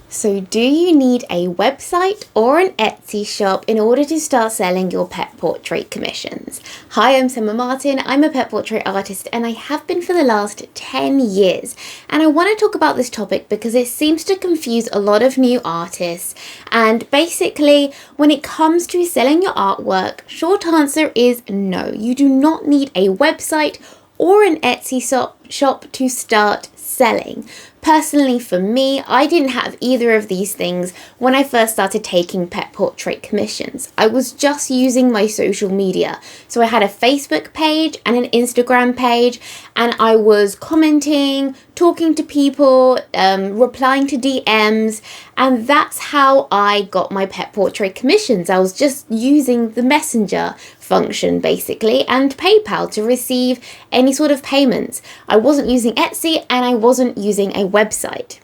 So do you need a website or an Etsy shop in order to start selling your pet portrait commissions? Hi, I'm Sema Martin. I'm a pet portrait artist and I have been for the last 10 years. And I want to talk about this topic because it seems to confuse a lot of new artists. And basically, when it comes to selling your artwork, short answer is no. You do not need a website or an Etsy shop to start selling. Personally, for me, I didn't have either of these things when I first started taking pet portrait commissions. I was just using my social media. So I had a Facebook page and an Instagram page, and I was commenting, talking to people, replying to DMs, and that's how I got my pet portrait commissions. I was just using the Messenger function basically and PayPal to receive any sort of payments. I wasn't using Etsy and I wasn't using a website.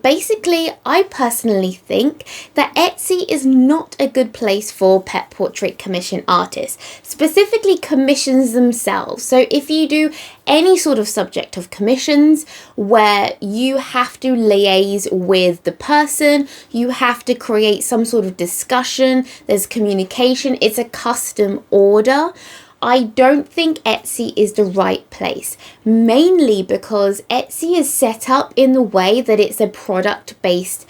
Basically, I personally think that Etsy is not a good place for pet portrait commission artists, specifically commissions themselves. So if you do any sort of subject of commissions where you have to liaise with the person, you have to create some sort of discussion, there's communication, it's a custom order, I don't think Etsy is the right place, mainly because Etsy is set up in the way that it's a product-based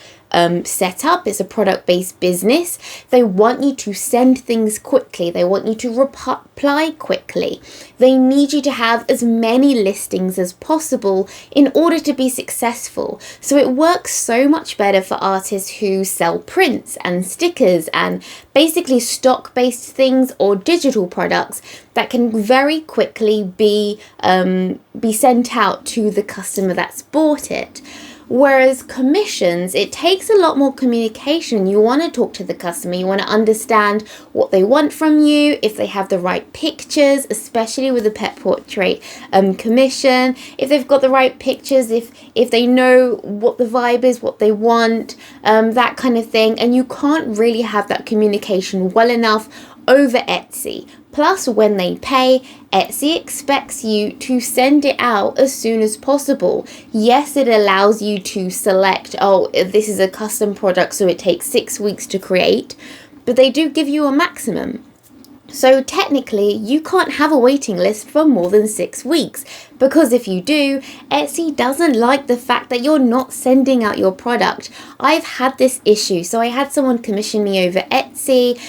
setup. It's a product-based business. They want you to send things quickly. They want you to reply quickly. They need you to have as many listings as possible in order to be successful. So it works so much better for artists who sell prints and stickers and basically stock-based things or digital products that can very quickly be sent out to the customer that's bought it. Whereas commissions, it takes a lot more communication. You want to talk to the customer. You want to understand what they want from you, if they have the right pictures, especially with a pet portrait commission, if they've got the right pictures, if they know what the vibe is, what they want, that kind of thing. And you can't really have that communication well enough over Etsy. Plus, when they pay, Etsy expects you to send it out as soon as possible. Yes, it allows you to select, oh, this is a custom product, so it takes 6 weeks to create, but they do give you a maximum. So technically, you can't have a waiting list for more than 6 weeks, because if you do, Etsy doesn't like the fact that you're not sending out your product. I've had this issue. So I had someone commission me over Etsy.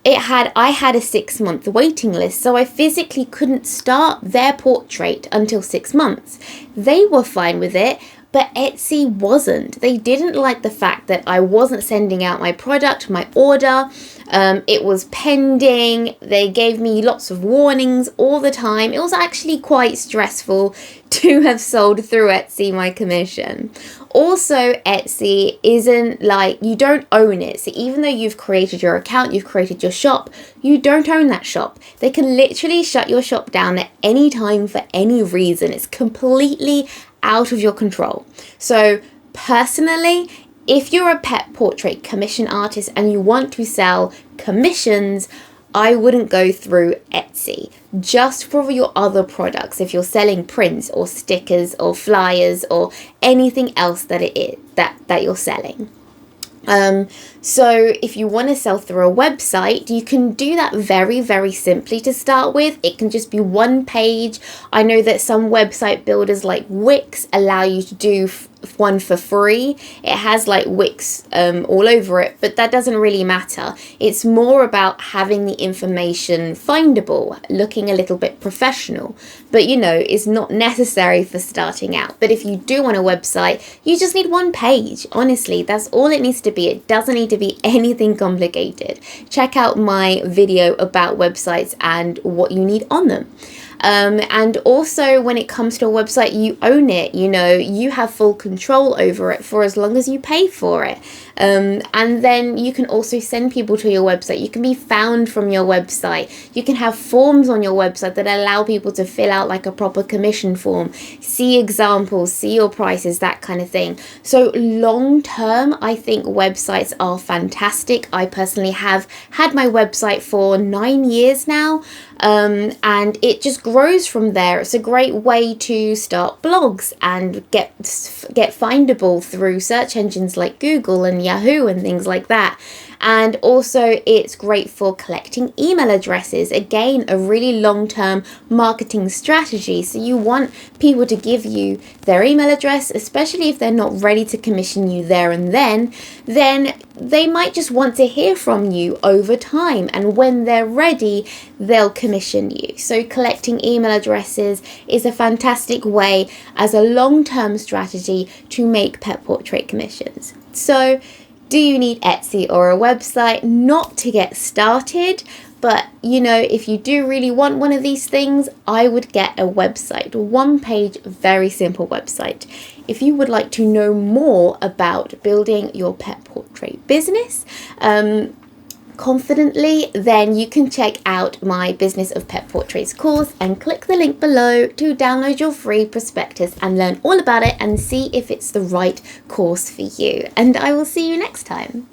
I had a 6-month waiting list, so I physically couldn't start their portrait until 6 months. They were fine with it, but Etsy wasn't. They didn't like the fact that I wasn't sending out my product, my order. It was pending. They gave me lots of warnings all the time. It was actually quite stressful to have sold through Etsy my commission. Also, Etsy isn't like, you don't own it. So even though you've created your account, you've created your shop, you don't own that shop. They can literally shut your shop down at any time for any reason. It's completely out of your control. So personally, if you're a pet portrait commission artist and you want to sell commissions, I wouldn't go through Etsy. Just for your other products, if you're selling prints or stickers or flyers or anything else that it is that you're selling. So if you want to sell through a website, you can do that very, very simply to start with. It can just be one page. I know that some website builders like Wix allow you to do one for free. It has like Wix all over it, but that doesn't really matter. It's more about having the information findable, looking a little bit professional, but it's not necessary for starting out. But if you do want a website, you just need one page. Honestly, that's all it needs to be. It doesn't need to be anything complicated. Check out my video about websites and what you need on them. And also when it comes to a website, you own it, you have full control over it for as long as you pay for it. And then you can also send people to your website. You can be found from your website. You can have forms on your website that allow people to fill out like a proper commission form, see examples, see your prices, that kind of thing. So long term, I think websites are fantastic. I personally have had my website for 9 years now. And it just grows from there. It's a great way to start blogs and get findable through search engines like Google and Yahoo and things like that. And also it's great for collecting email addresses. Again, a really long-term marketing strategy. So you want people to give you their email address, especially if they're not ready to commission you there and then they might just want to hear from you over time. And when they're ready, they'll commission you. So collecting email addresses is a fantastic way as a long-term strategy to make pet portrait commissions. So do you need Etsy or a website? Not to get started, but if you do really want one of these things, I would get a website, one page, very simple website. If you would like to know more about building your pet portrait business confidently, then you can check out my Business of Pet Portraits course and click the link below to download your free prospectus and learn all about it and see if it's the right course for you. And I will see you next time.